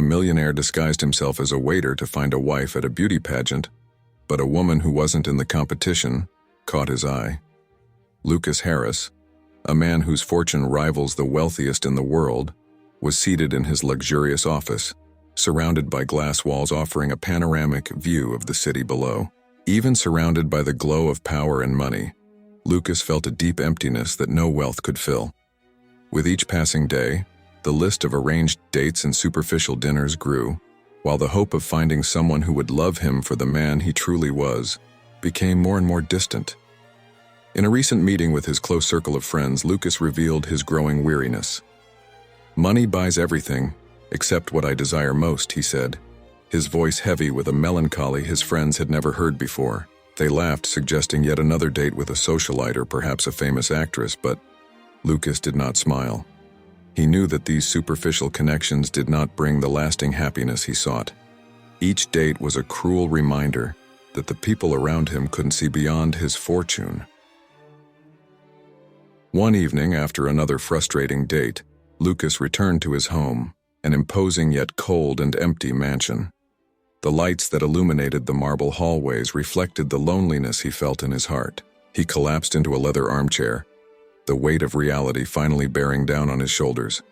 A millionaire disguised himself as a waiter to find a wife at a beauty pageant, but a woman who wasn't in the competition caught his eye. Lucas Harris, a man whose fortune rivals the wealthiest in the world, was seated in his luxurious office, surrounded by glass walls offering a panoramic view of the city below. Even surrounded by the glow of power and money, Lucas felt a deep emptiness that no wealth could fill. With each passing day, the list of arranged dates and superficial dinners grew, while the hope of finding someone who would love him for the man he truly was became more and more distant. In a recent meeting with his close circle of friends, Lucas revealed his growing weariness. "Money buys everything, except what I desire most," he said, his voice heavy with a melancholy his friends had never heard before. They laughed, suggesting yet another date with a socialite or perhaps a famous actress, but Lucas did not smile. He knew that these superficial connections did not bring the lasting happiness he sought. Each date was a cruel reminder that the people around him couldn't see beyond his fortune. One evening, after another frustrating date, Lucas returned to his home, an imposing yet cold and empty mansion. The lights that illuminated the marble hallways reflected the loneliness he felt in his heart. He collapsed into a leather armchair, the weight of reality finally bearing down on his shoulders.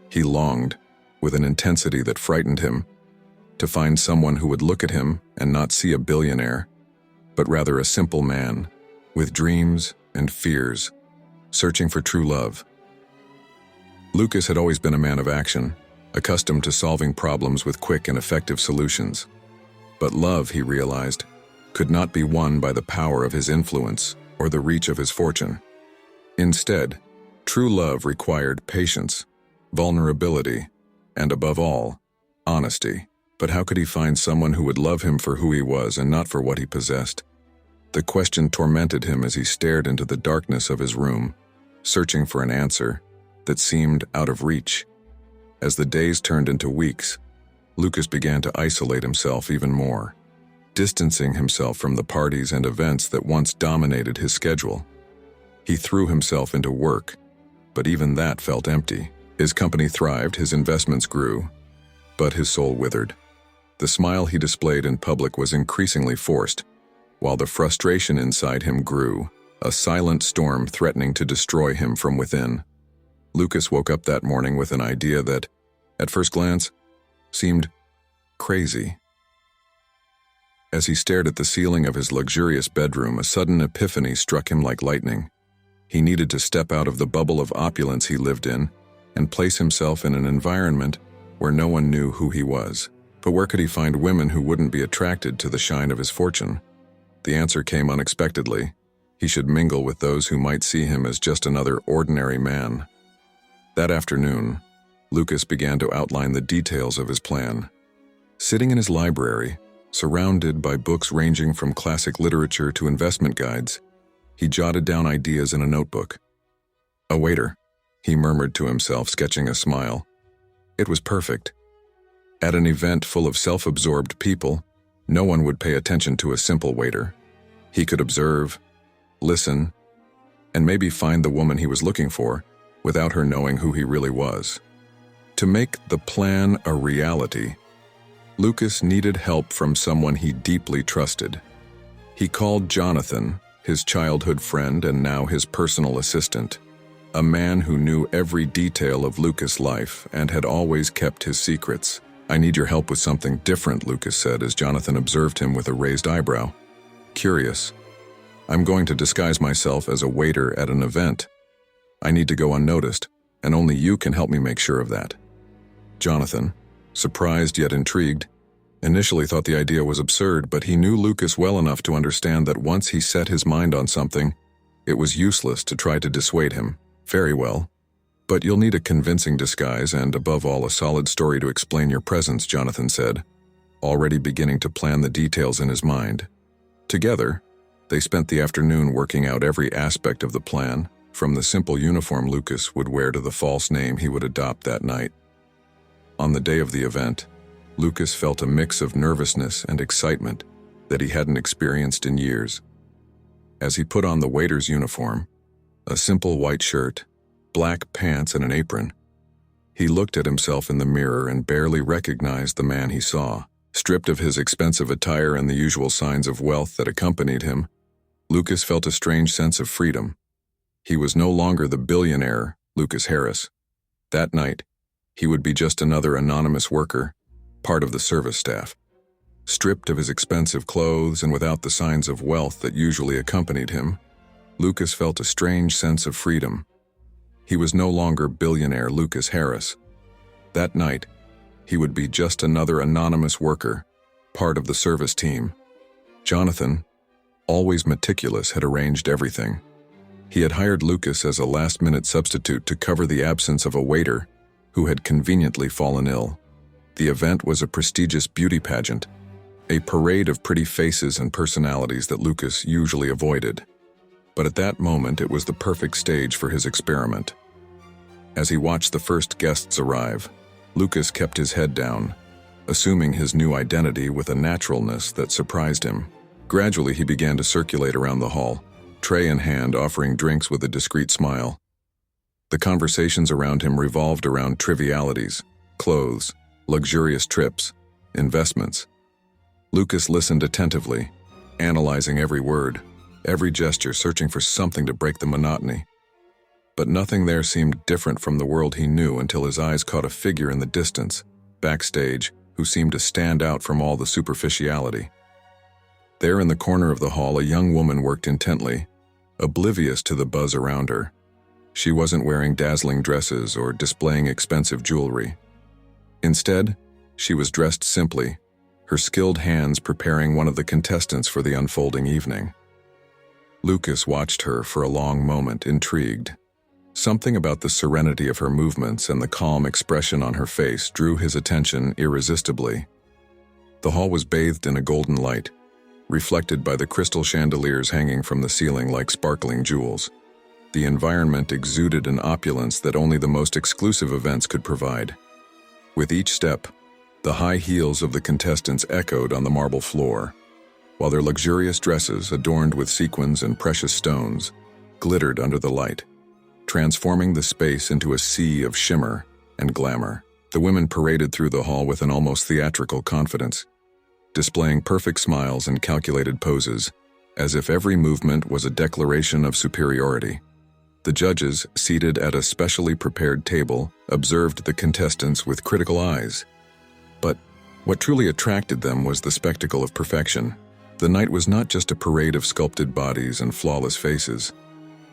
He longed, with an intensity that frightened him, to find someone who would look at him and not see a billionaire, but rather a simple man, with dreams and fears, searching for true love. Lucas had always been a man of action, accustomed to solving problems with quick and effective solutions. But love, he realized, could not be won by the power of his influence or the reach of his fortune. Instead, true love required patience, vulnerability, and above all, honesty. But how could he find someone who would love him for who he was and not for what he possessed? The question tormented him as he stared into the darkness of his room, searching for an answer that seemed out of reach. As the days turned into weeks, Lucas began to isolate himself even more, distancing himself from the parties and events that once dominated his schedule. He threw himself into work, but even that felt empty. His company thrived, his investments grew, but his soul withered. The smile he displayed in public was increasingly forced, while the frustration inside him grew, a silent storm threatening to destroy him from within. Lucas woke up that morning with an idea that, at first glance, seemed crazy. As he stared at the ceiling of his luxurious bedroom, a sudden epiphany struck him like lightning. He needed to step out of the bubble of opulence he lived in and place himself in an environment where no one knew who he was. But where could he find women who wouldn't be attracted to the shine of his fortune? The answer came unexpectedly. He should mingle with those who might see him as just another ordinary man. That afternoon, Lucas began to outline the details of his plan. Sitting in his library, surrounded by books ranging from classic literature to investment guides, he jotted down ideas in a notebook. "A waiter," he murmured to himself, sketching a smile. It was perfect. At an event full of self-absorbed people, no one would pay attention to a simple waiter. He could observe, listen, and maybe find the woman he was looking for without her knowing who he really was. To make the plan a reality, Lucas needed help from someone he deeply trusted. He called Jonathan, his childhood friend and now his personal assistant, a man who knew every detail of Lucas' life and had always kept his secrets. "I need your help with something different," Lucas said as Jonathan observed him with a raised eyebrow. "Curious. I'm going to disguise myself as a waiter at an event. I need to go unnoticed, and only you can help me make sure of that." Jonathan, surprised yet intrigued, initially thought the idea was absurd, but he knew Lucas well enough to understand that once he set his mind on something, it was useless to try to dissuade him. "Very well. But you'll need a convincing disguise and, above all, a solid story to explain your presence," Jonathan said, already beginning to plan the details in his mind. Together, they spent the afternoon working out every aspect of the plan, from the simple uniform Lucas would wear to the false name he would adopt that night. On the day of the event, Lucas felt a mix of nervousness and excitement that he hadn't experienced in years. As he put on the waiter's uniform, a simple white shirt, black pants and an apron, He looked at himself in the mirror and barely recognized the man he saw. Stripped of his expensive attire and the usual signs of wealth that accompanied him, Lucas felt a strange sense of freedom. He was no longer the billionaire, Lucas Harris. That night, he would be just another anonymous worker, part of the service staff. Stripped of his expensive clothes and without the signs of wealth that usually accompanied him, Lucas felt a strange sense of freedom. He was no longer billionaire Lucas Harris. That night, he would be just another anonymous worker, part of the service team. Jonathan, always meticulous, had arranged everything. He had hired Lucas as a last-minute substitute to cover the absence of a waiter who had conveniently fallen ill. The event was a prestigious beauty pageant, a parade of pretty faces and personalities that Lucas usually avoided. But at that moment, it was the perfect stage for his experiment. As he watched the first guests arrive, Lucas kept his head down, assuming his new identity with a naturalness that surprised him. Gradually, he began to circulate around the hall, tray in hand, offering drinks with a discreet smile. The conversations around him revolved around trivialities, clothes, luxurious trips, investments. Lucas listened attentively, analyzing every word, every gesture, searching for something to break the monotony. But nothing there seemed different from the world he knew until his eyes caught a figure in the distance, backstage, who seemed to stand out from all the superficiality. There in the corner of the hall, a young woman worked intently, oblivious to the buzz around her. She wasn't wearing dazzling dresses or displaying expensive jewelry. Instead, she was dressed simply, her skilled hands preparing one of the contestants for the unfolding evening. Lucas watched her for a long moment, intrigued. Something about the serenity of her movements and the calm expression on her face drew his attention irresistibly. The hall was bathed in a golden light, reflected by the crystal chandeliers hanging from the ceiling like sparkling jewels. The environment exuded an opulence that only the most exclusive events could provide. With each step, the high heels of the contestants echoed on the marble floor, while their luxurious dresses, adorned with sequins and precious stones, glittered under the light, transforming the space into a sea of shimmer and glamour. The women paraded through the hall with an almost theatrical confidence, displaying perfect smiles and calculated poses, as if every movement was a declaration of superiority. The judges, seated at a specially prepared table, observed the contestants with critical eyes. But what truly attracted them was the spectacle of perfection. The night was not just a parade of sculpted bodies and flawless faces.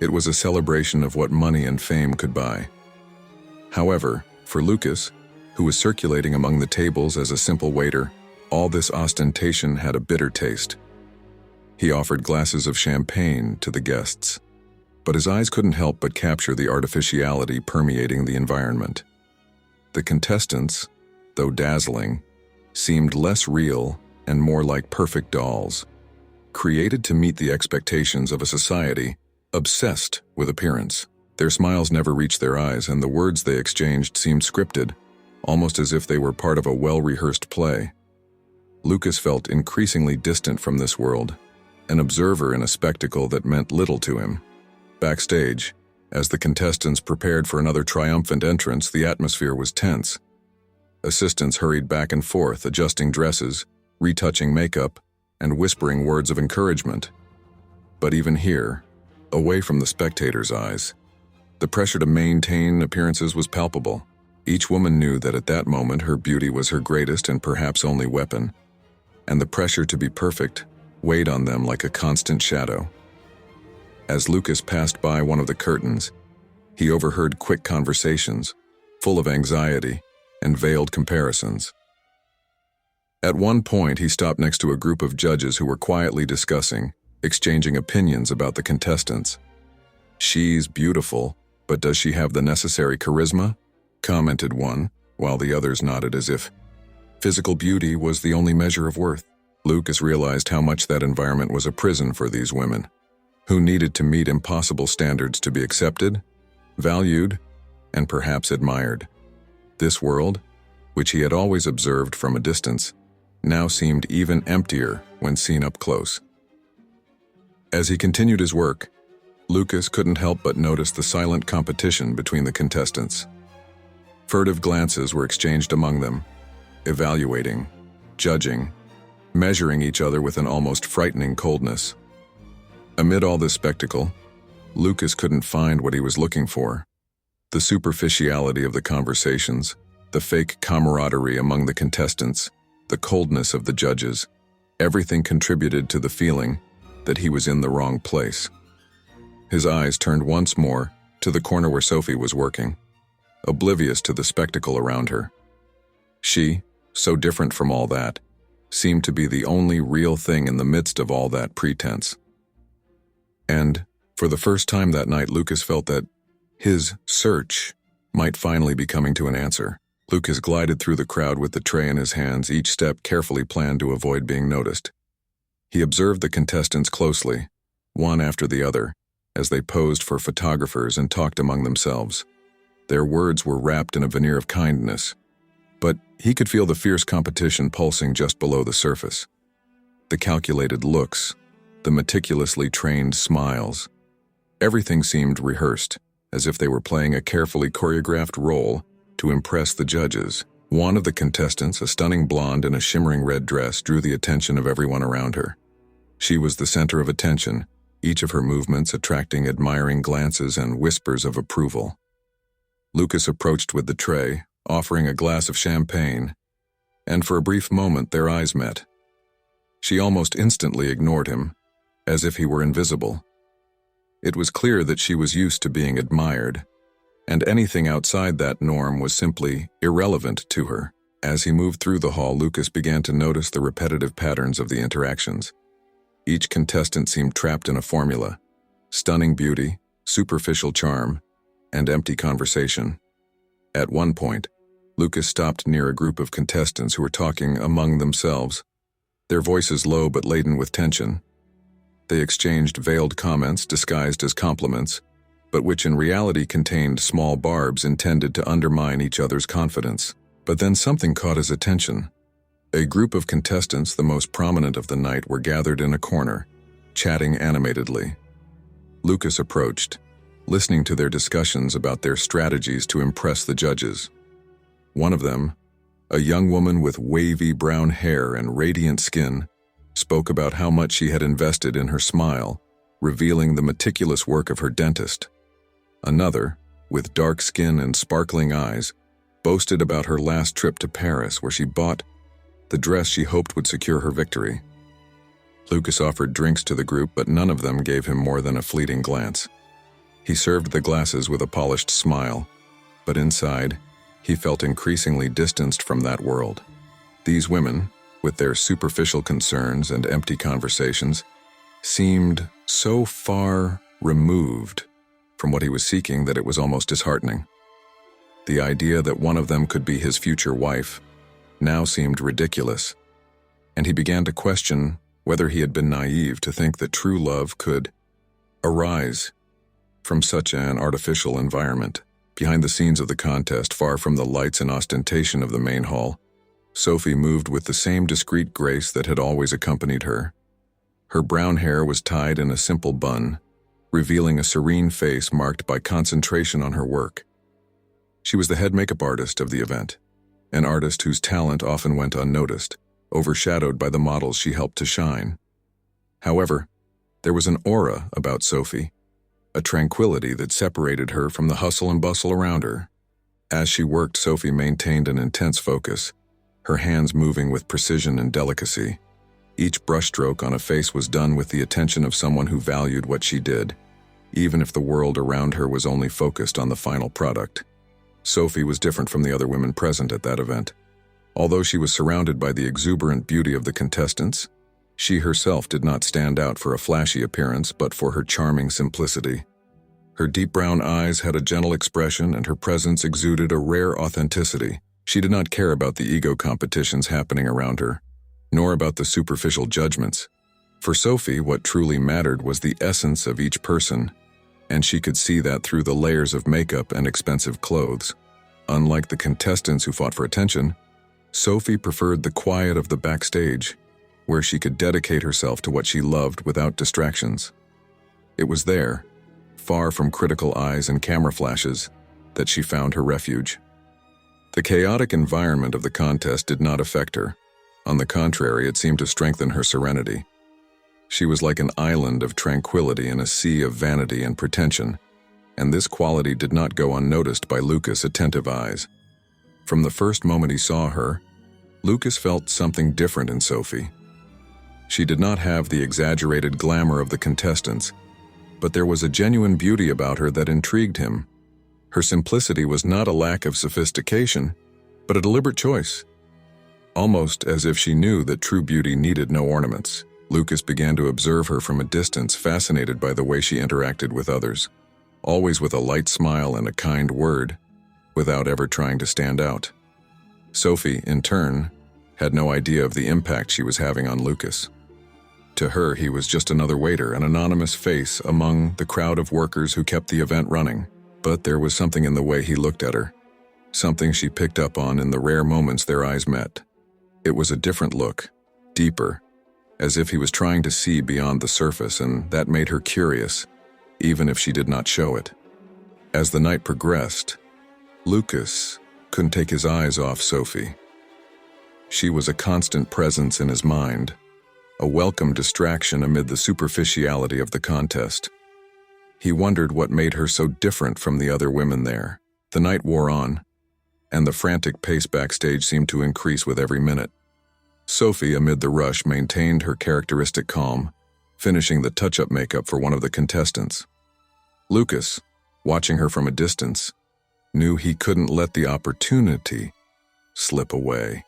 It was a celebration of what money and fame could buy. However, for Lucas, who was circulating among the tables as a simple waiter, all this ostentation had a bitter taste. He offered glasses of champagne to the guests, but his eyes couldn't help but capture the artificiality permeating the environment. The contestants, though dazzling, seemed less real and more like perfect dolls, created to meet the expectations of a society obsessed with appearance. Their smiles never reached their eyes, and the words they exchanged seemed scripted, almost as if they were part of a well-rehearsed play. Lucas felt increasingly distant from this world, an observer in a spectacle that meant little to him. Backstage, as the contestants prepared for another triumphant entrance, the atmosphere was tense. Assistants hurried back and forth, adjusting dresses, retouching makeup, and whispering words of encouragement. But even here, away from the spectators' eyes, the pressure to maintain appearances was palpable. Each woman knew that at that moment her beauty was her greatest and perhaps only weapon, and the pressure to be perfect weighed on them like a constant shadow. As Lucas passed by one of the curtains, he overheard quick conversations, full of anxiety and veiled comparisons. At one point, he stopped next to a group of judges who were quietly discussing, exchanging opinions about the contestants. "She's beautiful, but does she have the necessary charisma?" commented one, while the others nodded as if physical beauty was the only measure of worth. Lucas realized how much that environment was a prison for these women, who needed to meet impossible standards to be accepted, valued, and perhaps admired. This world, which he had always observed from a distance, now seemed even emptier when seen up close. As he continued his work, Lucas couldn't help but notice the silent competition between the contestants. Furtive glances were exchanged among them, evaluating, judging, measuring each other with an almost frightening coldness. Amid all this spectacle, Lucas couldn't find what he was looking for. The superficiality of the conversations, the fake camaraderie among the contestants, the coldness of the judges, everything contributed to the feeling that he was in the wrong place. His eyes turned once more to the corner where Sophie was working, oblivious to the spectacle around her. She, so different from all that, seemed to be the only real thing in the midst of all that pretense. And, for the first time that night, Lucas felt that his search might finally be coming to an answer. Lucas glided through the crowd with the tray in his hands, each step carefully planned to avoid being noticed. He observed the contestants closely, one after the other, as they posed for photographers and talked among themselves. Their words were wrapped in a veneer of kindness, but he could feel the fierce competition pulsing just below the surface. The calculated looks, the meticulously trained smiles. Everything seemed rehearsed, as if they were playing a carefully choreographed role to impress the judges. One of the contestants, a stunning blonde in a shimmering red dress, drew the attention of everyone around her. She was the center of attention, each of her movements attracting admiring glances and whispers of approval. Lucas approached with the tray, offering a glass of champagne, and for a brief moment their eyes met. She almost instantly ignored him, as if he were invisible. It was clear that she was used to being admired, and anything outside that norm was simply irrelevant to her. As he moved through the hall, Lucas began to notice the repetitive patterns of the interactions. Each contestant seemed trapped in a formula: stunning beauty, superficial charm, and empty conversation. At one point, Lucas stopped near a group of contestants who were talking among themselves, their voices low but laden with tension. They exchanged veiled comments disguised as compliments, but which in reality contained small barbs intended to undermine each other's confidence. But then something caught his attention. A group of contestants, the most prominent of the night, were gathered in a corner, chatting animatedly. Lucas approached, listening to their discussions about their strategies to impress the judges. One of them, a young woman with wavy brown hair and radiant skin, spoke about how much she had invested in her smile, revealing the meticulous work of her dentist. Another, with dark skin and sparkling eyes, boasted about her last trip to Paris, where she bought the dress she hoped would secure her victory. Lucas offered drinks to the group, but none of them gave him more than a fleeting glance. He served the glasses with a polished smile, but inside, he felt increasingly distanced from that world. These women, with their superficial concerns and empty conversations, seemed so far removed from what he was seeking that it was almost disheartening. The idea that one of them could be his future wife now seemed ridiculous, and he began to question whether he had been naive to think that true love could arise from such an artificial environment. Behind the scenes of the contest, far from the lights and ostentation of the main hall, Sophie moved with the same discreet grace that had always accompanied her. Her brown hair was tied in a simple bun, revealing a serene face marked by concentration on her work. She was the head makeup artist of the event, an artist whose talent often went unnoticed, overshadowed by the models she helped to shine. However, there was an aura about Sophie, a tranquility that separated her from the hustle and bustle around her. As she worked, Sophie maintained an intense focus, her hands moving with precision and delicacy. Each brushstroke on a face was done with the attention of someone who valued what she did, even if the world around her was only focused on the final product. Sophie was different from the other women present at that event. Although she was surrounded by the exuberant beauty of the contestants, she herself did not stand out for a flashy appearance, but for her charming simplicity. Her deep brown eyes had a gentle expression, and her presence exuded a rare authenticity. She did not care about the ego competitions happening around her, nor about the superficial judgments. For Sophie, what truly mattered was the essence of each person, and she could see that through the layers of makeup and expensive clothes. Unlike the contestants who fought for attention, Sophie preferred the quiet of the backstage, where she could dedicate herself to what she loved without distractions. It was there, far from critical eyes and camera flashes, that she found her refuge. The chaotic environment of the contest did not affect her. On the contrary, it seemed to strengthen her serenity. She was like an island of tranquility in a sea of vanity and pretension, and this quality did not go unnoticed by Lucas' attentive eyes. From the first moment he saw her, Lucas felt something different in Sophie. She did not have the exaggerated glamour of the contestants, but there was a genuine beauty about her that intrigued him. Her simplicity was not a lack of sophistication, but a deliberate choice. Almost as if she knew that true beauty needed no ornaments, Lucas began to observe her from a distance, fascinated by the way she interacted with others, always with a light smile and a kind word, without ever trying to stand out. Sophie, in turn, had no idea of the impact she was having on Lucas. To her, he was just another waiter, an anonymous face among the crowd of workers who kept the event running. But there was something in the way he looked at her, something she picked up on in the rare moments their eyes met. It was a different look, deeper, as if he was trying to see beyond the surface, and that made her curious, even if she did not show it. As the night progressed, Lucas couldn't take his eyes off Sophie. She was a constant presence in his mind, a welcome distraction amid the superficiality of the contest. He wondered what made her so different from the other women there. The night wore on, and the frantic pace backstage seemed to increase with every minute. Sophie, amid the rush, maintained her characteristic calm, finishing the touch-up makeup for one of the contestants. Lucas, watching her from a distance, knew he couldn't let the opportunity slip away.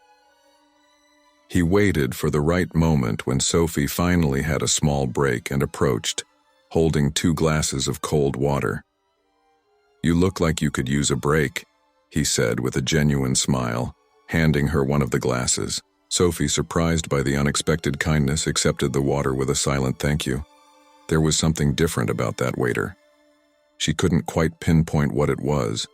He waited for the right moment when Sophie finally had a small break and approached, holding 2 glasses of cold water. "You look like you could use a break," he said with a genuine smile, handing her one of the glasses. Sophie, surprised by the unexpected kindness, accepted the water with a silent thank you. There was something different about that waiter. She couldn't quite pinpoint what it was,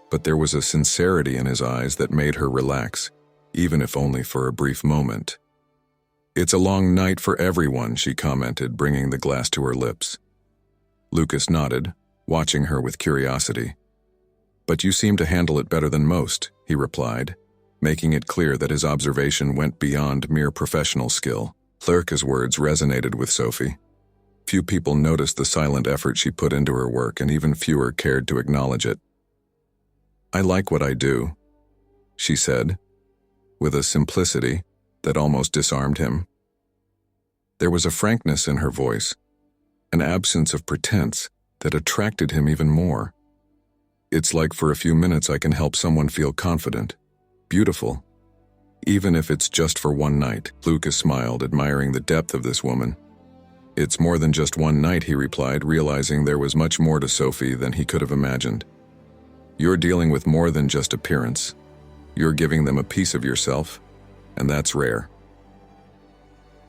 but there was a sincerity in his eyes that made her relax, even if only for a brief moment. "It's a long night for everyone," she commented, bringing the glass to her lips. Lucas nodded, watching her with curiosity. "But you seem to handle it better than most," he replied, making it clear that his observation went beyond mere professional skill. Lerke's words resonated with Sophie. Few people noticed the silent effort she put into her work, and even fewer cared to acknowledge it. "I like what I do," she said, with a simplicity that almost disarmed him. There was a frankness in her voice, an absence of pretense that attracted him even more. "It's like for a few minutes I can help someone feel confident, beautiful, even if it's just for one night." Lucas smiled, admiring the depth of this woman. "It's more than just one night," he replied, realizing there was much more to Sophie than he could have imagined. "You're dealing with more than just appearance. You're giving them a piece of yourself, and that's rare."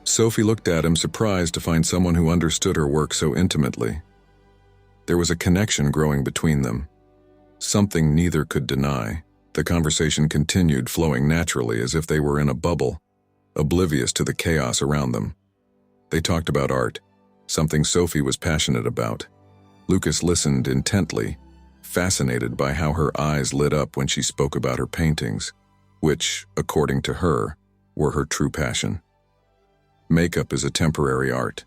Sophie looked at him, surprised to find someone who understood her work so intimately. There was a connection growing between them, something neither could deny. The conversation continued, flowing naturally as if they were in a bubble, oblivious to the chaos around them. They talked about art, something Sophie was passionate about. Lucas listened intently, fascinated by how her eyes lit up when she spoke about her paintings, which, according to her, were her true passion. "Makeup is a temporary art,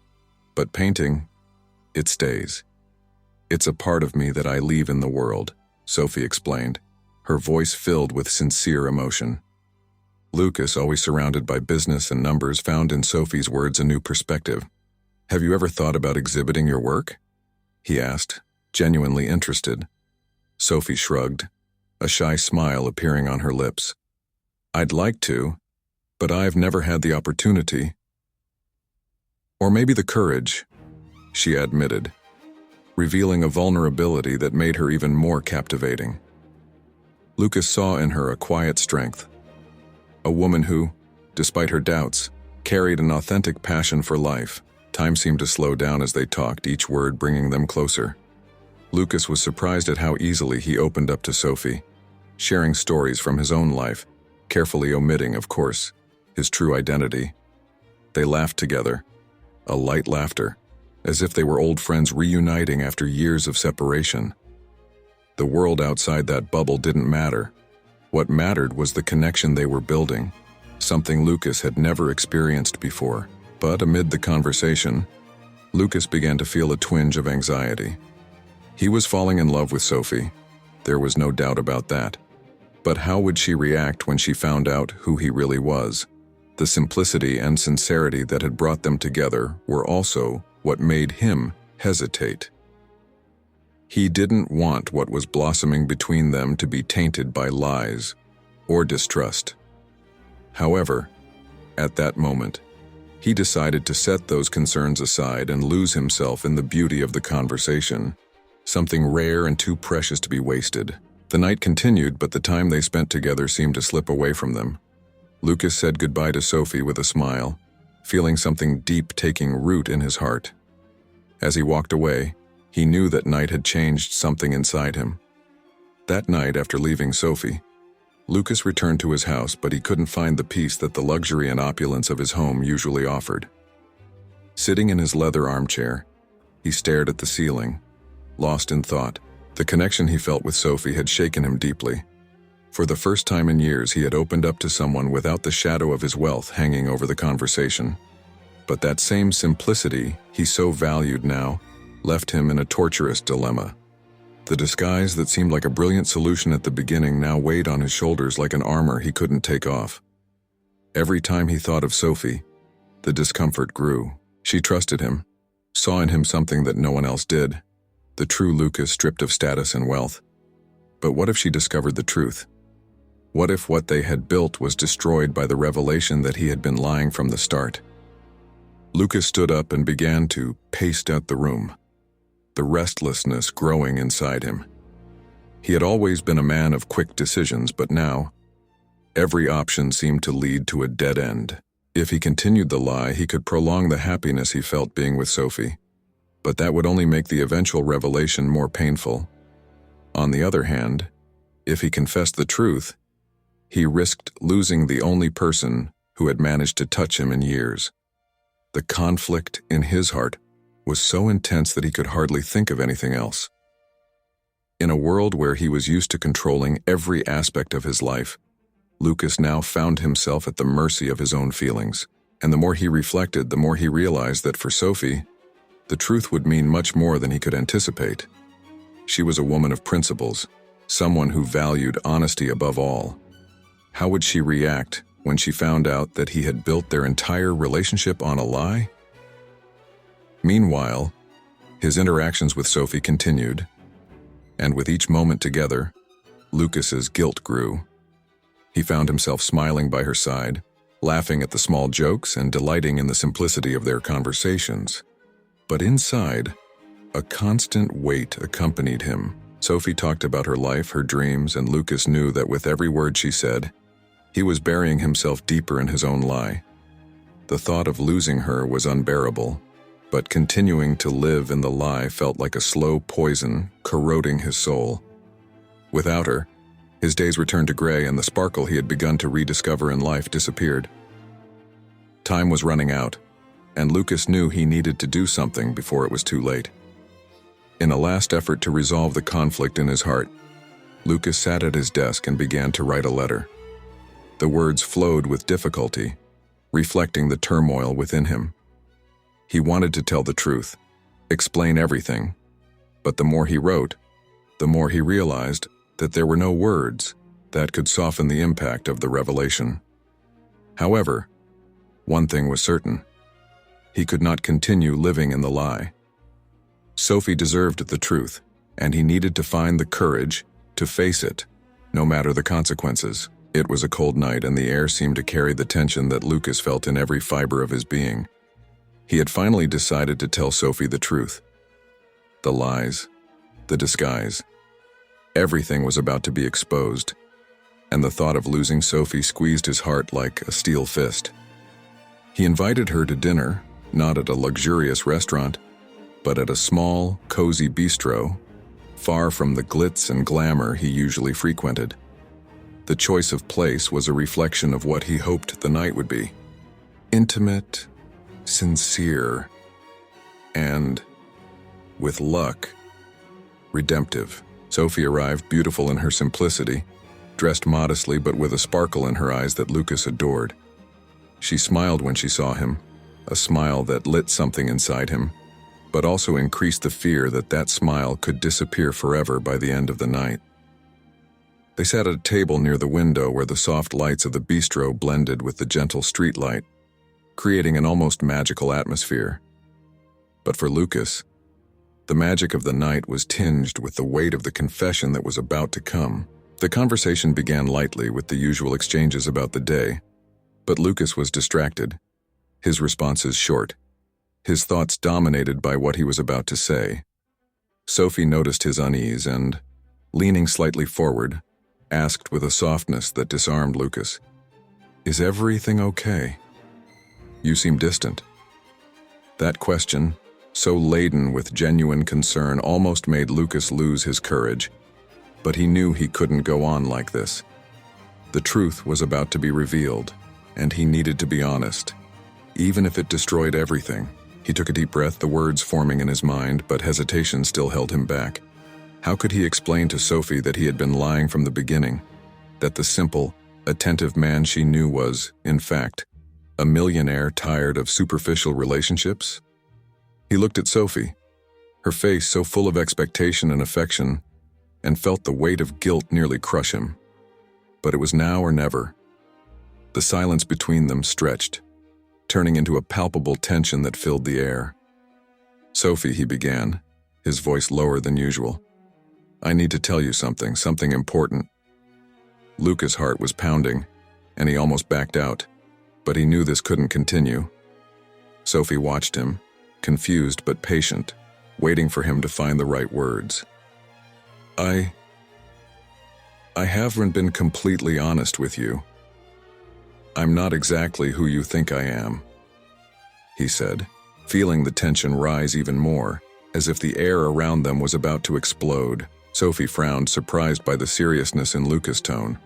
but painting, it stays. It's a part of me that I leave in the world," Sophie explained, her voice filled with sincere emotion. Lucas, always surrounded by business and numbers, found in Sophie's words a new perspective. "Have you ever thought about exhibiting your work?" he asked, genuinely interested. Sophie shrugged, a shy smile appearing on her lips. "I'd like to, but I've never had the opportunity. Or maybe the courage," she admitted, revealing a vulnerability that made her even more captivating. Lucas saw in her a quiet strength, a woman who, despite her doubts, carried an authentic passion for life. Time seemed to slow down as they talked, each word bringing them closer. Lucas was surprised at how easily he opened up to Sophie, sharing stories from his own life, carefully omitting, of course, his true identity. They laughed together, a light laughter, as if they were old friends reuniting after years of separation. The world outside that bubble didn't matter. What mattered was the connection they were building, something Lucas had never experienced before. But amid the conversation, Lucas began to feel a twinge of anxiety. He was falling in love with Sophie. There was no doubt about that. But how would she react when she found out who he really was? The simplicity and sincerity that had brought them together were also what made him hesitate. He didn't want what was blossoming between them to be tainted by lies or distrust. However, at that moment, he decided to set those concerns aside and lose himself in the beauty of the conversation, something rare and too precious to be wasted. The night continued, but the time they spent together seemed to slip away from them. Lucas said goodbye to Sophie with a smile, feeling something deep taking root in his heart. As he walked away, he knew that night had changed something inside him. That night, after leaving Sophie, Lucas returned to his house, but he couldn't find the peace that the luxury and opulence of his home usually offered. Sitting in his leather armchair, he stared at the ceiling, lost in thought. The connection he felt with Sophie had shaken him deeply. For the first time in years, he had opened up to someone without the shadow of his wealth hanging over the conversation. But that same simplicity he so valued now left him in a torturous dilemma. The disguise that seemed like a brilliant solution at the beginning now weighed on his shoulders like an armor he couldn't take off. Every time he thought of Sophie, the discomfort grew. She trusted him, saw in him something that no one else did, the true Lucas stripped of status and wealth. But what if she discovered the truth? What if what they had built was destroyed by the revelation that he had been lying from the start? Lucas stood up and began to pace out the room, the restlessness growing inside him. He had always been a man of quick decisions, but now, every option seemed to lead to a dead end. If he continued the lie, he could prolong the happiness he felt being with Sophie, but that would only make the eventual revelation more painful. On the other hand, if he confessed the truth, he risked losing the only person who had managed to touch him in years. The conflict in his heart was so intense that he could hardly think of anything else. In a world where he was used to controlling every aspect of his life, Lucas now found himself at the mercy of his own feelings. And the more he reflected, the more he realized that for Sophie, the truth would mean much more than he could anticipate. She was a woman of principles, someone who valued honesty above all. How would she react when she found out that he had built their entire relationship on a lie? Meanwhile, his interactions with Sophie continued, and with each moment together, Lucas's guilt grew. He found himself smiling by her side, laughing at the small jokes and delighting in the simplicity of their conversations. But inside, a constant weight accompanied him. Sophie talked about her life, her dreams, and Lucas knew that with every word she said, he was burying himself deeper in his own lie. The thought of losing her was unbearable, but continuing to live in the lie felt like a slow poison corroding his soul. Without her, his days returned to gray, and the sparkle he had begun to rediscover in life disappeared. Time was running out, and Lucas knew he needed to do something before it was too late. In a last effort to resolve the conflict in his heart, Lucas sat at his desk and began to write a letter. The words flowed with difficulty, reflecting the turmoil within him. He wanted to tell the truth, explain everything, but the more he wrote, the more he realized that there were no words that could soften the impact of the revelation. However, one thing was certain: he could not continue living in the lie. Sophie deserved the truth, and he needed to find the courage to face it, no matter the consequences. It was a cold night, and the air seemed to carry the tension that Lucas felt in every fiber of his being. He had finally decided to tell Sophie the truth. The lies, the disguise, everything was about to be exposed, and the thought of losing Sophie squeezed his heart like a steel fist. He invited her to dinner, not at a luxurious restaurant, but at a small, cozy bistro, far from the glitz and glamour he usually frequented. The choice of place was a reflection of what he hoped the night would be: intimate, sincere, and, with luck, redemptive. Sophie arrived beautiful in her simplicity, dressed modestly but with a sparkle in her eyes that Lucas adored. She smiled when she saw him, a smile that lit something inside him, but also increased the fear that that smile could disappear forever by the end of the night. They sat at a table near the window where the soft lights of the bistro blended with the gentle street light, creating an almost magical atmosphere. But for Lucas, the magic of the night was tinged with the weight of the confession that was about to come. The conversation began lightly with the usual exchanges about the day, but Lucas was distracted, his responses short, his thoughts dominated by what he was about to say. Sophie noticed his unease and, leaning slightly forward, asked with a softness that disarmed Lucas, "Is everything okay? You seem distant." That question, so laden with genuine concern, almost made Lucas lose his courage, but he knew he couldn't go on like this. The truth was about to be revealed, and he needed to be honest, even if it destroyed everything. He took a deep breath, the words forming in his mind, but hesitation still held him back. How could he explain to Sophie that he had been lying from the beginning, that the simple, attentive man she knew was, in fact, a millionaire tired of superficial relationships? He looked at Sophie, her face so full of expectation and affection, and felt the weight of guilt nearly crush him. But it was now or never. The silence between them stretched, turning into a palpable tension that filled the air. "Sophie," he began, his voice lower than usual, "I need to tell you something important." Lucas' heart was pounding, and he almost backed out, but he knew this couldn't continue. Sophie watched him, confused but patient, waiting for him to find the right words. I haven't been completely honest with you. I'm not exactly who you think I am," he said, feeling the tension rise even more, as if the air around them was about to explode. Sophie frowned, surprised by the seriousness in Lucas' tone.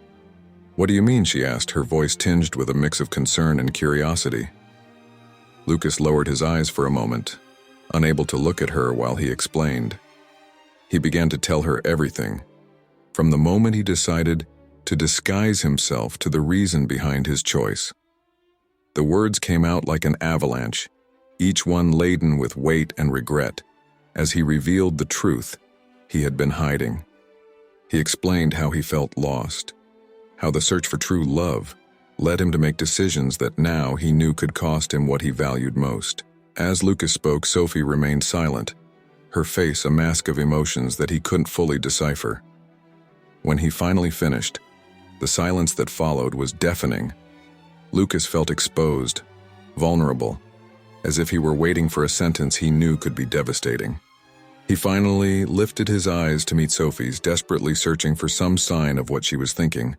"What do you mean?" she asked, her voice tinged with a mix of concern and curiosity. Lucas lowered his eyes for a moment, unable to look at her while he explained. He began to tell her everything, from the moment he decided to disguise himself to the reason behind his choice. The words came out like an avalanche, each one laden with weight and regret, as he revealed the truth he had been hiding. He explained how he felt lost, how the search for true love led him to make decisions that now he knew could cost him what he valued most. As Lucas spoke, Sophie remained silent, her face a mask of emotions that he couldn't fully decipher. When he finally finished, the silence that followed was deafening. Lucas felt exposed, vulnerable, as if he were waiting for a sentence he knew could be devastating. He finally lifted his eyes to meet Sophie's, desperately searching for some sign of what she was thinking,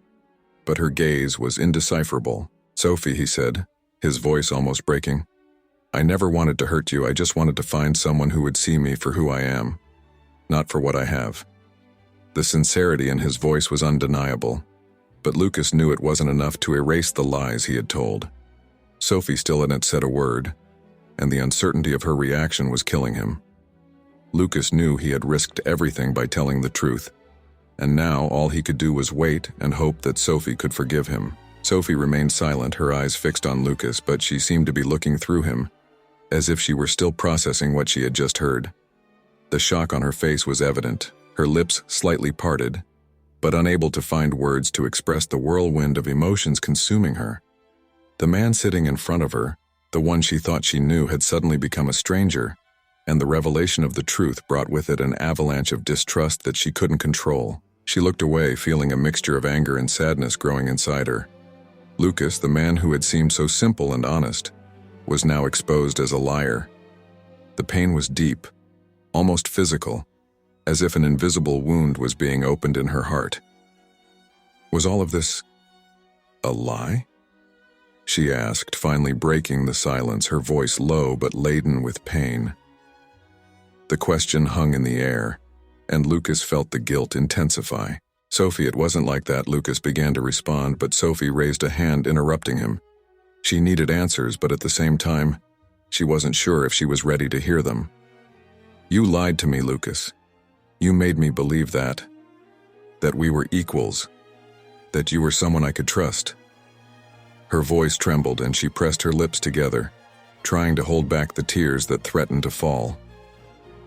but her gaze was indecipherable. "Sophie," he said, his voice almost breaking, "I never wanted to hurt you. I just wanted to find someone who would see me for who I am, not for what I have." The sincerity in his voice was undeniable, but Lucas knew it wasn't enough to erase the lies he had told. Sophie still hadn't said a word, and the uncertainty of her reaction was killing him. Lucas knew he had risked everything by telling the truth, and now all he could do was wait and hope that Sophie could forgive him. Sophie remained silent, her eyes fixed on Lucas, but she seemed to be looking through him, as if she were still processing what she had just heard. The shock on her face was evident, her lips slightly parted, but unable to find words to express the whirlwind of emotions consuming her. The man sitting in front of her, the one she thought she knew, had suddenly become a stranger, and the revelation of the truth brought with it an avalanche of distrust that she couldn't control. She looked away, feeling a mixture of anger and sadness growing inside her. Lucas, the man who had seemed so simple and honest, was now exposed as a liar. The pain was deep, almost physical, as if an invisible wound was being opened in her heart. Was all of this a lie? She asked, finally breaking the silence, her voice low but laden with pain. The question hung in the air, and Lucas felt the guilt intensify. "Sophie, it wasn't like that," Lucas began to respond, but Sophie raised a hand, interrupting him. She needed answers, but at the same time, she wasn't sure if she was ready to hear them. "You lied to me, Lucas. You made me believe that we were equals, that you were someone I could trust." Her voice trembled and she pressed her lips together, trying to hold back the tears that threatened to fall.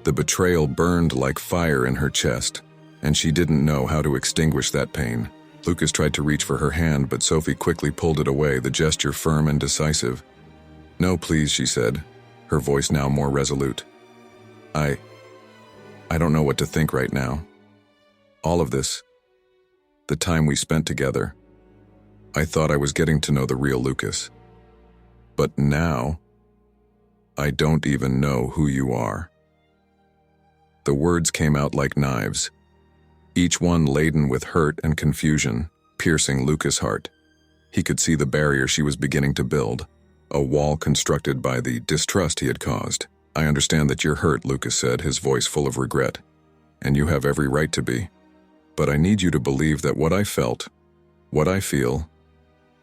The betrayal burned like fire in her chest, and she didn't know how to extinguish that pain. Lucas tried to reach for her hand, but Sophie quickly pulled it away, the gesture firm and decisive. "No, please," she said, her voice now more resolute. I don't know what to think right now. All of this, the time we spent together, I thought I was getting to know the real Lucas. But now, I don't even know who you are." The words came out like knives, each one laden with hurt and confusion, piercing Lucas' heart. He could see the barrier she was beginning to build, a wall constructed by the distrust he had caused. "I understand that you're hurt," Lucas said, his voice full of regret. "And you have every right to be. But I need you to believe that what I felt, what I feel,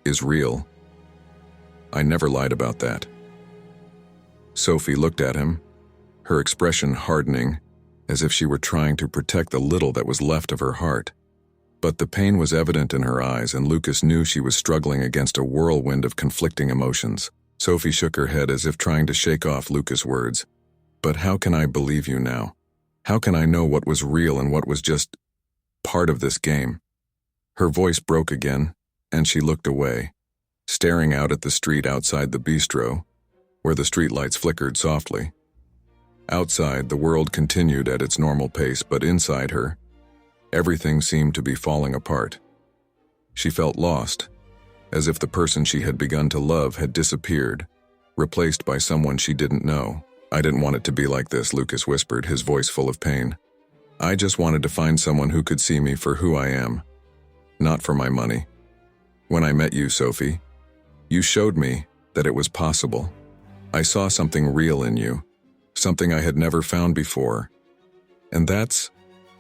is real. I never lied about that." Sophie looked at him, her expression hardening, as if she were trying to protect the little that was left of her heart. But the pain was evident in her eyes, and Lucas knew she was struggling against a whirlwind of conflicting emotions. Sophie shook her head as if trying to shake off Lucas' words. "But how can I believe you now? How can I know what was real and what was just part of this game?" Her voice broke again, and she looked away, staring out at the street outside the bistro, where the streetlights flickered softly. Outside, the world continued at its normal pace, but inside her, everything seemed to be falling apart. She felt lost, as if the person she had begun to love had disappeared, replaced by someone she didn't know. "I didn't want it to be like this," Lucas whispered, his voice full of pain. "I just wanted to find someone who could see me for who I am, not for my money. When I met you, Sophie, you showed me that it was possible. I saw something real in you, something I had never found before. And that's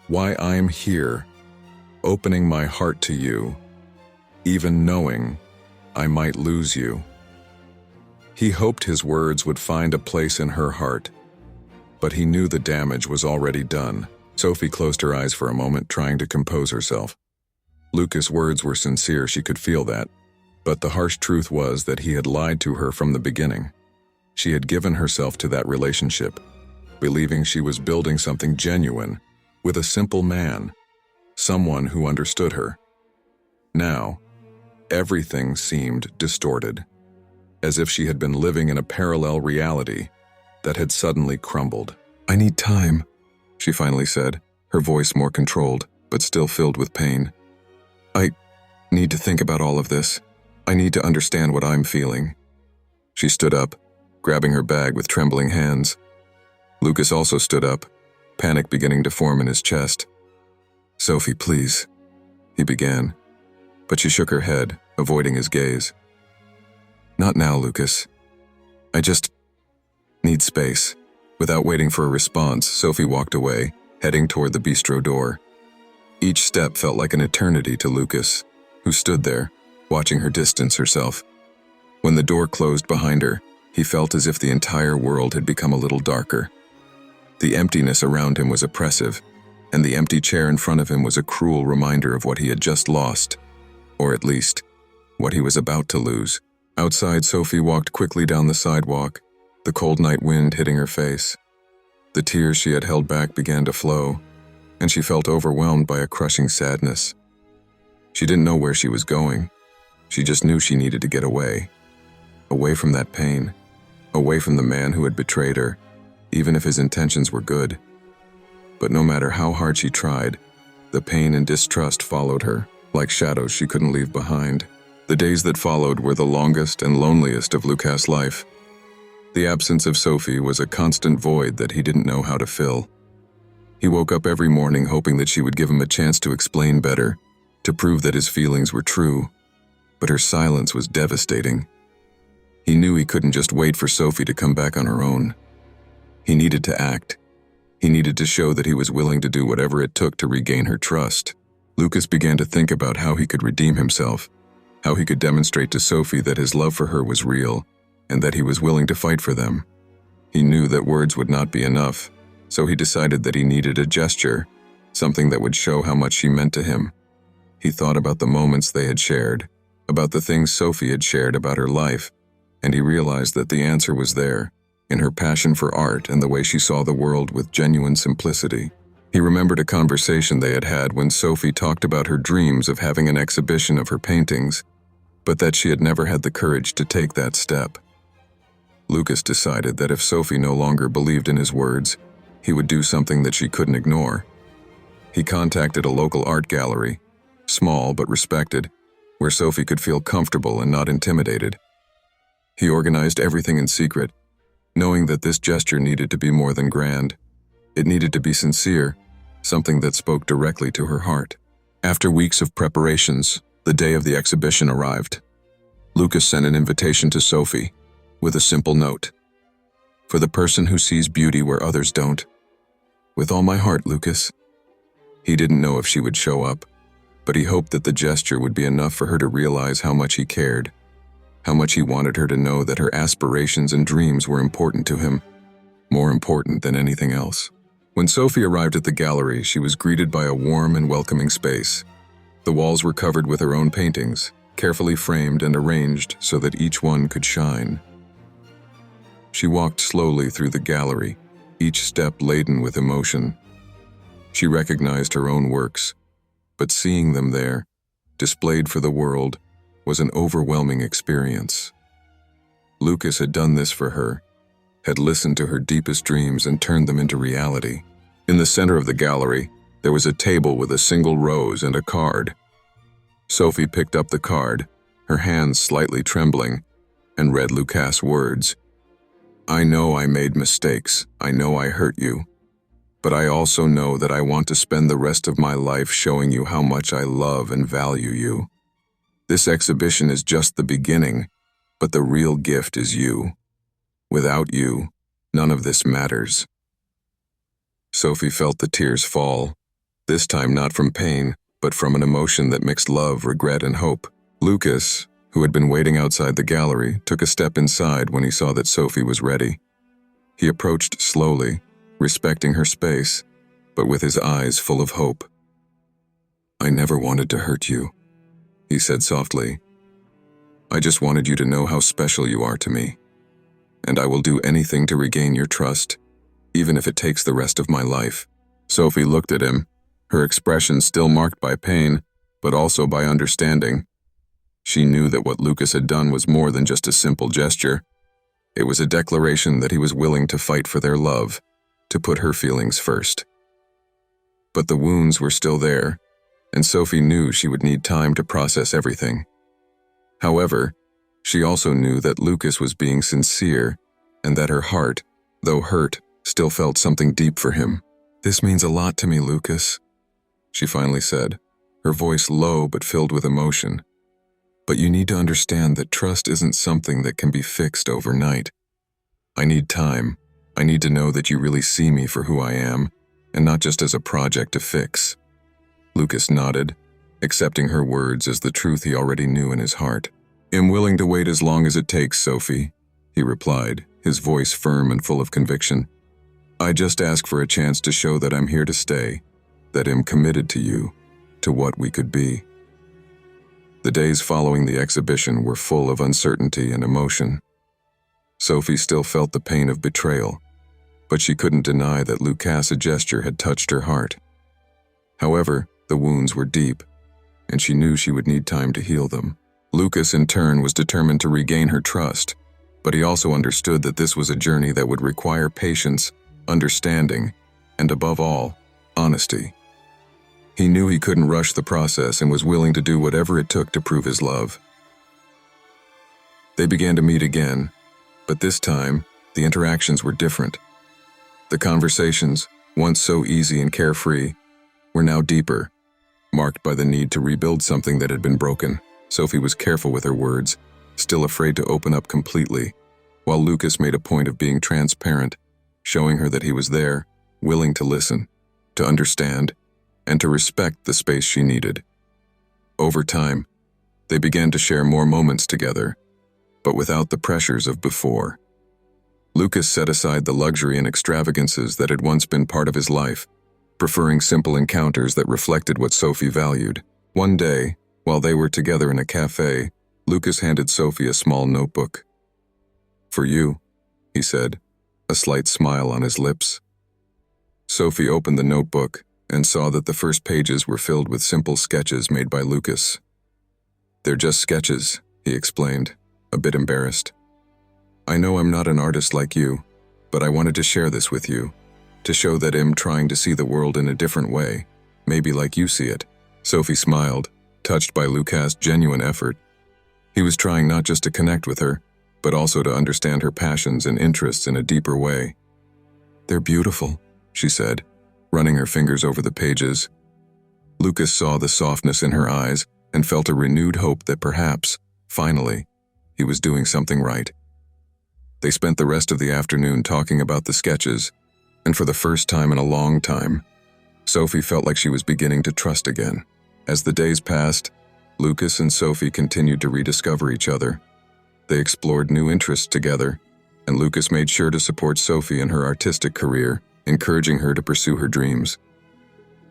why I'm here, opening my heart to you, even knowing I might lose you." He hoped his words would find a place in her heart, but he knew the damage was already done. Sophie closed her eyes for a moment, trying to compose herself. Lucas' words were sincere, she could feel that, but the harsh truth was that he had lied to her from the beginning. She had given herself to that relationship, believing she was building something genuine with a simple man, someone who understood her. Now, everything seemed distorted, as if she had been living in a parallel reality that had suddenly crumbled. "I need time," she finally said, her voice more controlled, but still filled with pain. "I need to think about all of this. I need to understand what I'm feeling." She stood up, grabbing her bag with trembling hands. Lucas also stood up, panic beginning to form in his chest. "Sophie, please," he began, but she shook her head, avoiding his gaze. "Not now, Lucas. I just need space." Without waiting for a response, Sophie walked away, heading toward the bistro door. Each step felt like an eternity to Lucas, who stood there, watching her distance herself. When the door closed behind her, he felt as if the entire world had become a little darker. The emptiness around him was oppressive, and the empty chair in front of him was a cruel reminder of what he had just lost, or at least, what he was about to lose. Outside, Sophie walked quickly down the sidewalk, the cold night wind hitting her face. The tears she had held back began to flow, and she felt overwhelmed by a crushing sadness. She didn't know where she was going. She just knew she needed to get away. Away from that pain. Away from the man who had betrayed her, even if his intentions were good. But no matter how hard she tried, the pain and distrust followed her, like shadows she couldn't leave behind. The days that followed were the longest and loneliest of Lucas' life. The absence of Sophie was a constant void that he didn't know how to fill. He woke up every morning hoping that she would give him a chance to explain better, to prove that his feelings were true. But her silence was devastating. He knew he couldn't just wait for Sophie to come back on her own. He needed to act. He needed to show that he was willing to do whatever it took to regain her trust. Lucas began to think about how he could redeem himself, how he could demonstrate to Sophie that his love for her was real, and that he was willing to fight for them. He knew that words would not be enough, so he decided that he needed a gesture, something that would show how much she meant to him. He thought about the moments they had shared, about the things Sophie had shared about her life, and he realized that the answer was there, in her passion for art and the way she saw the world with genuine simplicity. He remembered a conversation they had had when Sophie talked about her dreams of having an exhibition of her paintings, but that she had never had the courage to take that step. Lucas decided that if Sophie no longer believed in his words, he would do something that she couldn't ignore. He contacted a local art gallery, small but respected, where Sophie could feel comfortable and not intimidated. He organized everything in secret, knowing that this gesture needed to be more than grand. It needed to be sincere, something that spoke directly to her heart. After weeks of preparations, the day of the exhibition arrived. Lucas sent an invitation to Sophie, with a simple note. For the person who sees beauty where others don't. With all my heart, Lucas. He didn't know if she would show up, but he hoped that the gesture would be enough for her to realize how much he cared, how much he wanted her to know that her aspirations and dreams were important to him, more important than anything else. When Sophie arrived at the gallery, she was greeted by a warm and welcoming space. The walls were covered with her own paintings, carefully framed and arranged so that each one could shine. She walked slowly through the gallery, each step laden with emotion. She recognized her own works, but seeing them there, displayed for the world, was an overwhelming experience. Lucas had done this for her, had listened to her deepest dreams and turned them into reality. In the center of the gallery, there was a table with a single rose and a card. Sophie picked up the card, her hands slightly trembling, and read Lucas' words. I know I made mistakes, I know I hurt you, but I also know that I want to spend the rest of my life showing you how much I love and value you. This exhibition is just the beginning, but the real gift is you. Without you, none of this matters. Sophie felt the tears fall, this time not from pain, but from an emotion that mixed love, regret, and hope. Lucas, who had been waiting outside the gallery, took a step inside when he saw that Sophie was ready. He approached slowly, respecting her space, but with his eyes full of hope. I never wanted to hurt you, he said softly. I just wanted you to know how special you are to me, and I will do anything to regain your trust, even if it takes the rest of my life. Sophie looked at him, her expression still marked by pain, but also by understanding. She knew that what Lucas had done was more than just a simple gesture. It was a declaration that he was willing to fight for their love, to put her feelings first. But the wounds were still there, and Sophie knew she would need time to process everything. However, she also knew that Lucas was being sincere, and that her heart, though hurt, still felt something deep for him. This means a lot to me, Lucas, she finally said, her voice low but filled with emotion. But you need to understand that trust isn't something that can be fixed overnight. I need time. I need to know that you really see me for who I am, and not just as a project to fix. Lucas nodded, accepting her words as the truth he already knew in his heart. I'm willing to wait as long as it takes, Sophie, he replied, his voice firm and full of conviction. I just ask for a chance to show that I'm here to stay, that I'm committed to you, to what we could be. The days following the exhibition were full of uncertainty and emotion. Sophie still felt the pain of betrayal, but she couldn't deny that Lucas' gesture had touched her heart. However, the wounds were deep, and she knew she would need time to heal them. Lucas, in turn, was determined to regain her trust, but he also understood that this was a journey that would require patience, understanding, and above all, honesty. He knew he couldn't rush the process and was willing to do whatever it took to prove his love. They began to meet again, but this time, the interactions were different. The conversations, once so easy and carefree, were now deeper, marked by the need to rebuild something that had been broken. Sophie was careful with her words, still afraid to open up completely, while Lucas made a point of being transparent, showing her that he was there, willing to listen, to understand, and to respect the space she needed. Over time, they began to share more moments together, but without the pressures of before. Lucas set aside the luxury and extravagances that had once been part of his life, preferring simple encounters that reflected what Sophie valued. One day, while they were together in a cafe, Lucas handed Sophie a small notebook. "For you," he said, a slight smile on his lips. Sophie opened the notebook and saw that the first pages were filled with simple sketches made by Lucas. "They're just sketches," he explained, a bit embarrassed. "I know I'm not an artist like you, but I wanted to share this with you, to show that I'm trying to see the world in a different way, maybe like you see it." Sophie smiled, touched by Lucas' genuine effort. He was trying not just to connect with her, but also to understand her passions and interests in a deeper way. "They're beautiful," she said, running her fingers over the pages. Lucas saw the softness in her eyes and felt a renewed hope that perhaps, finally, he was doing something right. They spent the rest of the afternoon talking about the sketches, and for the first time in a long time, Sophie felt like she was beginning to trust again. As the days passed, Lucas and Sophie continued to rediscover each other. They explored new interests together, and Lucas made sure to support Sophie in her artistic career, encouraging her to pursue her dreams.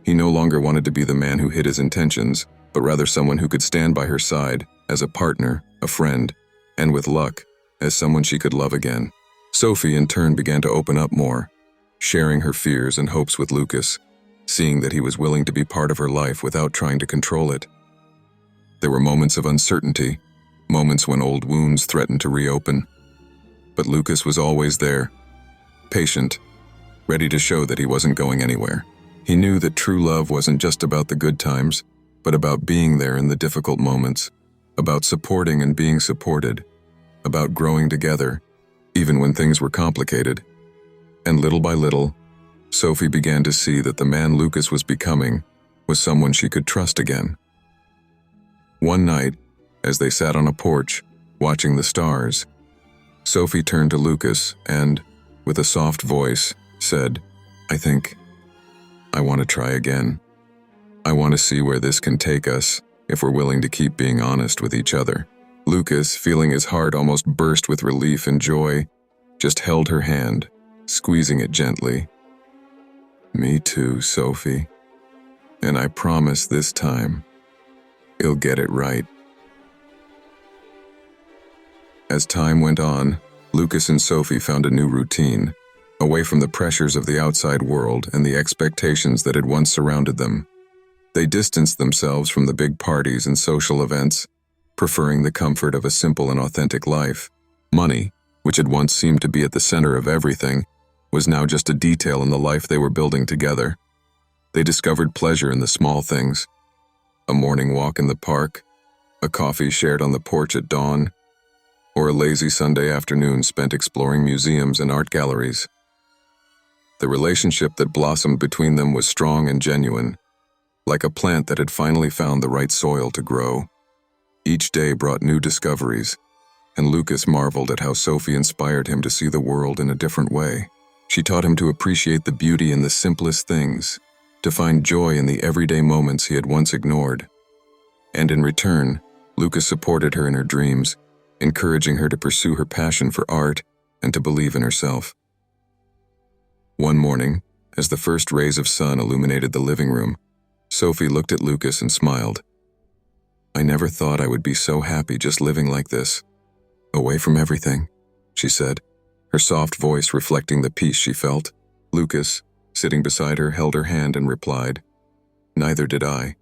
He no longer wanted to be the man who hid his intentions, but rather someone who could stand by her side as a partner, a friend, and with luck, as someone she could love again. Sophie, in turn, began to open up more, sharing her fears and hopes with Lucas, seeing that he was willing to be part of her life without trying to control it. There were moments of uncertainty, moments when old wounds threatened to reopen. But Lucas was always there, patient, ready to show that he wasn't going anywhere. He knew that true love wasn't just about the good times, but about being there in the difficult moments, about supporting and being supported, about growing together, even when things were complicated. And little by little, Sophie began to see that the man Lucas was becoming was someone she could trust again. One night, as they sat on a porch, watching the stars, Sophie turned to Lucas and, with a soft voice, said, "I think I want to try again. I want to see where this can take us if we're willing to keep being honest with each other." Lucas, feeling his heart almost burst with relief and joy, just held her hand, squeezing it gently. "Me too, Sophie. And I promise this time, you'll get it right." As time went on, Lucas and Sophie found a new routine, away from the pressures of the outside world and the expectations that had once surrounded them. They distanced themselves from the big parties and social events, preferring the comfort of a simple and authentic life. Money, which had once seemed to be at the center of everything, was now just a detail in the life they were building together. They discovered pleasure in the small things: a morning walk in the park, a coffee shared on the porch at dawn, or a lazy Sunday afternoon spent exploring museums and art galleries. The relationship that blossomed between them was strong and genuine, like a plant that had finally found the right soil to grow. Each day brought new discoveries, and Lucas marveled at how Sophie inspired him to see the world in a different way. She taught him to appreciate the beauty in the simplest things, to find joy in the everyday moments he had once ignored. And in return, Lucas supported her in her dreams, encouraging her to pursue her passion for art and to believe in herself. One morning, as the first rays of sun illuminated the living room, Sophie looked at Lucas and smiled. "I never thought I would be so happy just living like this, away from everything," she said, her soft voice reflecting the peace she felt. Lucas, sitting beside her, held her hand and replied, "Neither did I.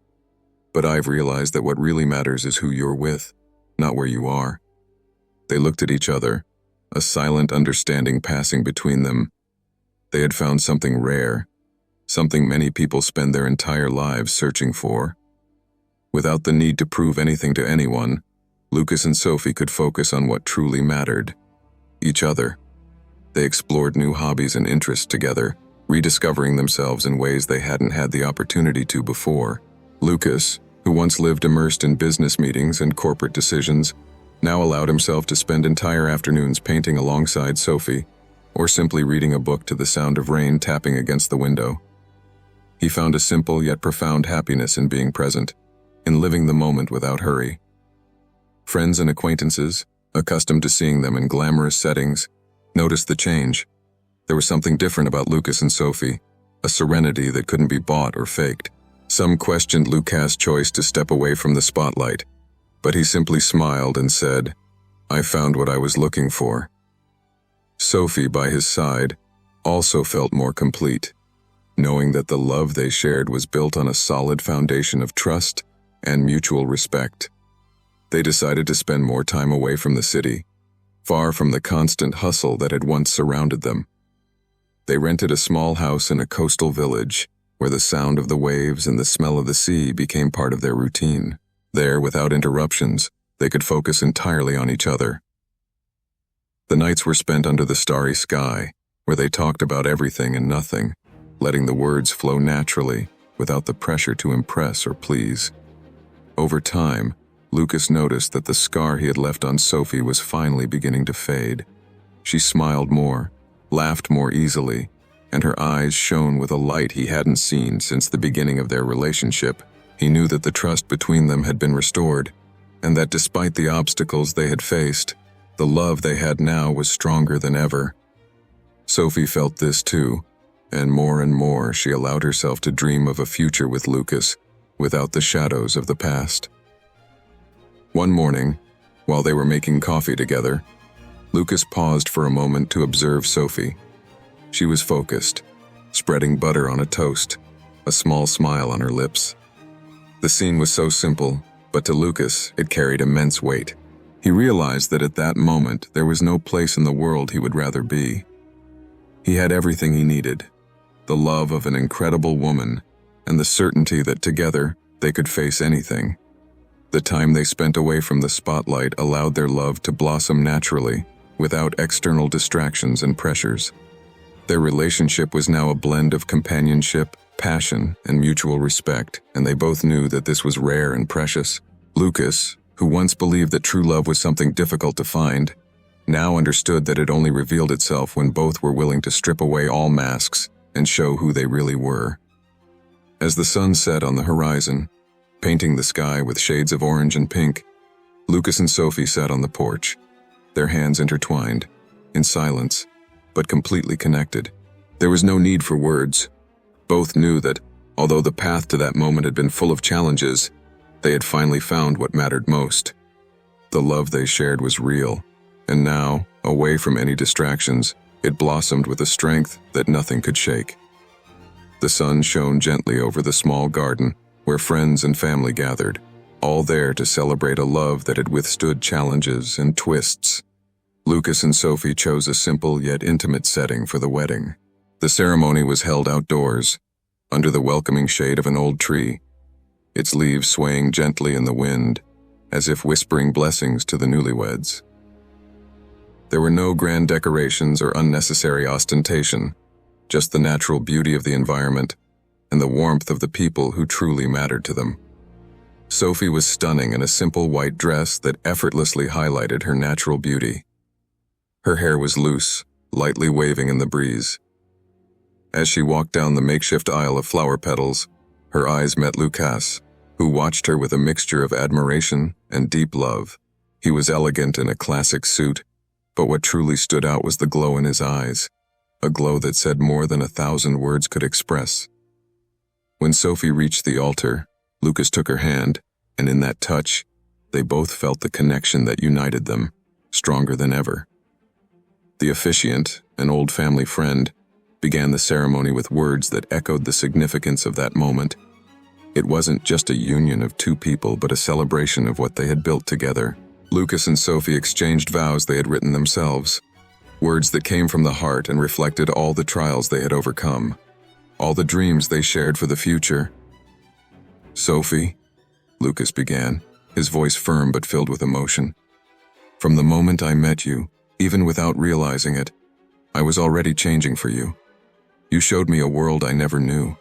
But I've realized that what really matters is who you're with, not where you are." They looked at each other, a silent understanding passing between them. They had found something rare, something many people spend their entire lives searching for. Without the need to prove anything to anyone, Lucas and Sophie could focus on what truly mattered: each other. They explored new hobbies and interests together, rediscovering themselves in ways they hadn't had the opportunity to before. Lucas, who once lived immersed in business meetings and corporate decisions, now allowed himself to spend entire afternoons painting alongside Sophie, or simply reading a book to the sound of rain tapping against the window. He found a simple yet profound happiness in being present, in living the moment without hurry. Friends and acquaintances, accustomed to seeing them in glamorous settings, noticed the change. There was something different about Lucas and Sophie, a serenity that couldn't be bought or faked. Some questioned Lucas' choice to step away from the spotlight, but he simply smiled and said, "I found what I was looking for." Sophie, by his side, also felt more complete, knowing that the love they shared was built on a solid foundation of trust and mutual respect. They decided to spend more time away from the city, far from the constant hustle that had once surrounded them. They rented a small house in a coastal village, where the sound of the waves and the smell of the sea became part of their routine. There, without interruptions, they could focus entirely on each other. The nights were spent under the starry sky, where they talked about everything and nothing, letting the words flow naturally, without the pressure to impress or please. Over time, Lucas noticed that the scar he had left on Sophie was finally beginning to fade. She smiled more, laughed more easily, and her eyes shone with a light he hadn't seen since the beginning of their relationship. He knew that the trust between them had been restored, and that despite the obstacles they had faced, the love they had now was stronger than ever. Sophie felt this too, and more she allowed herself to dream of a future with Lucas, without the shadows of the past. One morning, while they were making coffee together, Lucas paused for a moment to observe Sophie. She was focused, spreading butter on a toast, a small smile on her lips. The scene was so simple, but to Lucas, it carried immense weight. He realized that at that moment, there was no place in the world he would rather be. He had everything he needed, the love of an incredible woman, and the certainty that together they could face anything. The time they spent away from the spotlight allowed their love to blossom naturally, without external distractions and pressures. Their relationship was now a blend of companionship, passion, and mutual respect, and they both knew that this was rare and precious. Lucas, who once believed that true love was something difficult to find, now understood that it only revealed itself when both were willing to strip away all masks and show who they really were. As the sun set on the horizon, painting the sky with shades of orange and pink, Lucas and Sophie sat on the porch, their hands intertwined, in silence, but completely connected. There was no need for words. Both knew that, although the path to that moment had been full of challenges, they had finally found what mattered most. The love they shared was real, and now, away from any distractions, it blossomed with a strength that nothing could shake. The sun shone gently over the small garden, where friends and family gathered, all there to celebrate a love that had withstood challenges and twists. Lucas and Sophie chose a simple yet intimate setting for the wedding. The ceremony was held outdoors, under the welcoming shade of an old tree, its leaves swaying gently in the wind, as if whispering blessings to the newlyweds. There were no grand decorations or unnecessary ostentation, just the natural beauty of the environment and the warmth of the people who truly mattered to them. Sophie was stunning in a simple white dress that effortlessly highlighted her natural beauty. Her hair was loose, lightly waving in the breeze. As she walked down the makeshift aisle of flower petals, her eyes met Lucas, who watched her with a mixture of admiration and deep love. He was elegant in a classic suit, but what truly stood out was the glow in his eyes, a glow that said more than 1,000 words could express. When Sophie reached the altar, Lucas took her hand, and in that touch, they both felt the connection that united them, stronger than ever. The officiant, an old family friend, began the ceremony with words that echoed the significance of that moment. It wasn't just a union of two people, but a celebration of what they had built together. Lucas and Sophie exchanged vows they had written themselves, words that came from the heart and reflected all the trials they had overcome, all the dreams they shared for the future. "Sophie," Lucas began, his voice firm but filled with emotion. "From the moment I met you, even without realizing it, I was already changing for you. You showed me a world I never knew,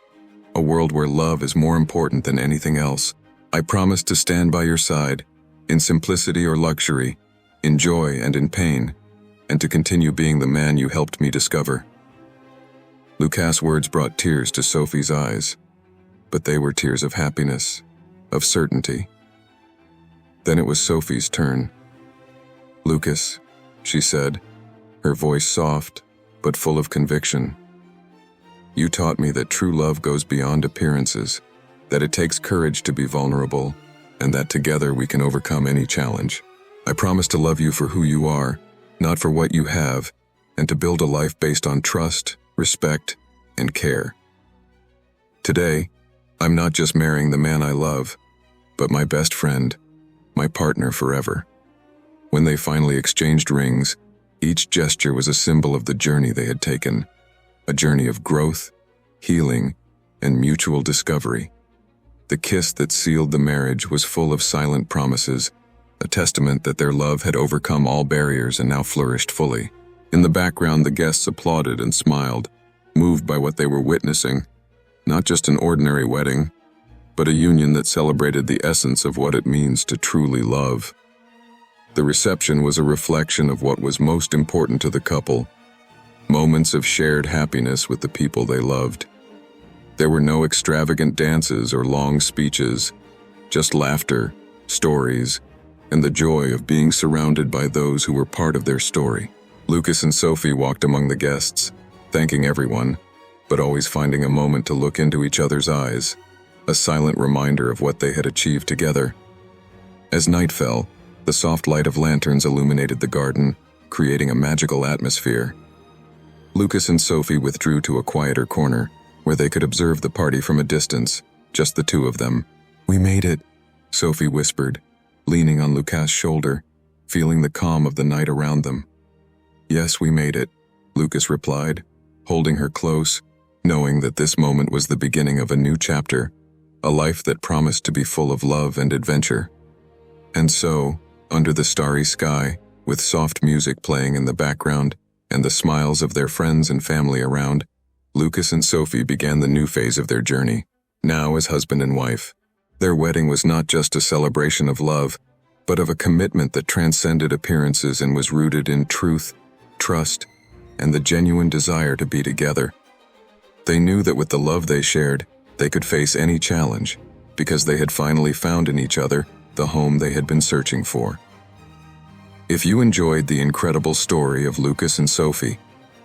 a world where love is more important than anything else. I promise to stand by your side, in simplicity or luxury, in joy and in pain, and to continue being the man you helped me discover." Lucas' words brought tears to Sophie's eyes, but they were tears of happiness, of certainty. Then it was Sophie's turn. "Lucas," she said, her voice soft but full of conviction, "you taught me that true love goes beyond appearances, that it takes courage to be vulnerable, and that together we can overcome any challenge. I promise to love you for who you are, not for what you have, and to build a life based on trust, respect, and care. Today, I'm not just marrying the man I love, but my best friend, my partner forever. When they finally exchanged rings, each gesture was a symbol of the journey they had taken, a journey of growth, healing, and mutual discovery. The kiss that sealed the marriage was full of silent promises, a testament that their love had overcome all barriers and now flourished fully. In the background, the guests applauded and smiled, moved by what they were witnessing, not just an ordinary wedding, but a union that celebrated the essence of what it means to truly love. The reception was a reflection of what was most important to the couple, moments of shared happiness with the people they loved. There were no extravagant dances or long speeches, just laughter, stories, and the joy of being surrounded by those who were part of their story. Lucas and Sophie walked among the guests, thanking everyone, but always finding a moment to look into each other's eyes, a silent reminder of what they had achieved together. As night fell, the soft light of lanterns illuminated the garden, creating a magical atmosphere. Lucas and Sophie withdrew to a quieter corner, where they could observe the party from a distance, just the two of them. "We made it," Sophie whispered, leaning on Lucas' shoulder, feeling the calm of the night around them. "Yes, we made it," Lucas replied, holding her close, knowing that this moment was the beginning of a new chapter, a life that promised to be full of love and adventure. And so, under the starry sky, with soft music playing in the background and the smiles of their friends and family around, Lucas and Sophie began the new phase of their journey, now as husband and wife. Their wedding was not just a celebration of love, but of a commitment that transcended appearances and was rooted in truth, trust, and the genuine desire to be together. They knew that with the love they shared, they could face any challenge, because they had finally found in each other the home they had been searching for. If you enjoyed the incredible story of Lucas and Sophie,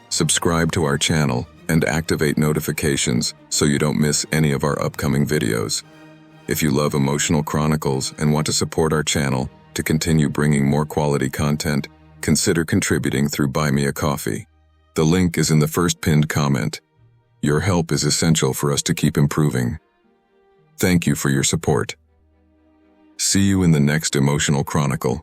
subscribe to our channel and activate notifications so you don't miss any of our upcoming videos. If you love emotional chronicles and want to support our channel to continue bringing more quality content, consider contributing through Buy Me a Coffee. The link is in the first pinned comment. Your help is essential for us to keep improving. Thank you for your support. See you in the next emotional chronicle.